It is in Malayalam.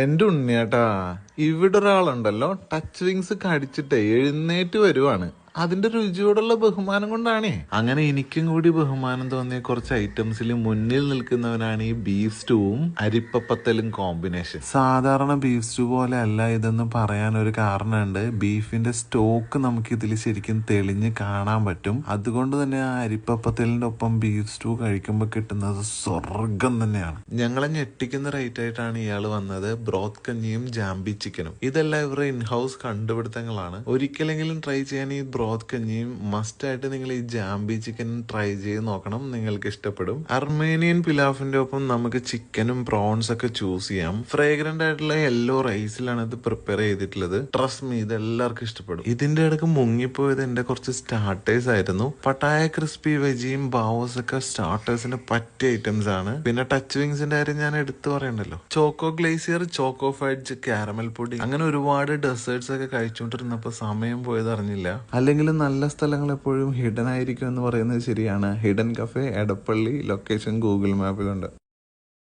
എന്റെ ഉണ്ണിയേട്ടാ, ഇവിടെ ഒരാളുണ്ടല്ലോ ടച്ച് വിങ്സ് കടിച്ചിട്ടേ എഴുന്നേറ്റ് വരുവാണ്. അതിന്റെ രുചിയോടുള്ള ബഹുമാനം കൊണ്ടാണേ. അങ്ങനെ എനിക്കും കൂടി ബഹുമാനം തോന്നിയ കുറച്ച് ഐറ്റംസിൽ മുന്നിൽ നിൽക്കുന്നവനാണ് ഈ ബീഫ് സ്റ്റൂവും അരിപ്പപ്പത്തലും കോമ്പിനേഷൻ. സാധാരണ ബീഫ് സ്റ്റൂ പോലെ അല്ല ഇതെന്ന് പറയാൻ ഒരു കാരണമുണ്ട്. ബീഫിന്റെ സ്റ്റോക്ക് നമുക്ക് ഇതിൽ ശരിക്കും തെളിഞ്ഞ് കാണാൻ പറ്റും. അതുകൊണ്ട് തന്നെ ആ അരിപ്പപ്പത്തലിന്റെ ഒപ്പം ബീഫ് സ്റ്റൂ കഴിക്കുമ്പോൾ കിട്ടുന്നത് സ്വർഗം തന്നെയാണ്. ഞങ്ങളെ ഞെട്ടിക്കുന്ന റേറ്റ് ആയിട്ടാണ് ഇയാൾ വന്നത്. ബ്രോത്ത് കഞ്ഞിയും ജാംബി ചിക്കനും. ഇതെല്ലാം ഇവരുടെ ഇൻഹൗസ് കണ്ടുപിടുത്തങ്ങളാണ്. ഒരിക്കലെങ്കിലും ട്രൈ ചെയ്യാൻ ഈ ബ്രോത്ത് കഞ്ഞിയും മസ്റ്റ് ആയിട്ട് നിങ്ങൾ ഈ ജാംബി ചിക്കൻ ട്രൈ ചെയ്ത് നോക്കണം. നിങ്ങൾക്ക് ഇഷ്ടപ്പെടും. അർമേനിയൻ പിലാഫിന്റെ ഒപ്പം നമുക്ക് ചിക്കനും പ്രോൺസ് ഒക്കെ ചൂസ് ചെയ്യാം. ഫ്രേഗ്രന്റ് ആയിട്ടുള്ള യെല്ലോ റൈസിലാണ് ഇത് പ്രിപ്പയർ ചെയ്തിട്ടുള്ളത്. ട്രസ്റ്റ് മീ, ഇത് എല്ലാവർക്കും ഇഷ്ടപ്പെടും. ഇതിന്റെ ഇടയ്ക്ക് മുങ്ങിപ്പോയത് എന്റെ കുറച്ച് സ്റ്റാർട്ടേഴ്സ് ആയിരുന്നു. പട്ടായ ക്രിസ്പി വെജിയും ബാവോസ് ഒക്കെ സ്റ്റാർട്ടേഴ്സിന് പറ്റിയ ഐറ്റംസ് ആണ്. പിന്നെ ടച്ച് വിങ്സിന്റെ കാര്യം ഞാൻ എടുത്തു പറയണ്ടല്ലോ. Choco glacier, choco fudge, caramel പൊടി, അങ്ങനെ ഒരുപാട് ഡെസേർട്സ് ഒക്കെ കഴിച്ചുകൊണ്ടിരുന്നപ്പോ സമയം പോയത് അറിഞ്ഞില്ല. അല്ലെങ്കിലും നല്ല സ്ഥലങ്ങൾ എപ്പോഴും ഹിഡൻ ആയിരിക്കും എന്ന് പറയുന്നത് ശരിയാണ്. Hidden cafe Edappally, location Google മാപ്പിലുണ്ട്.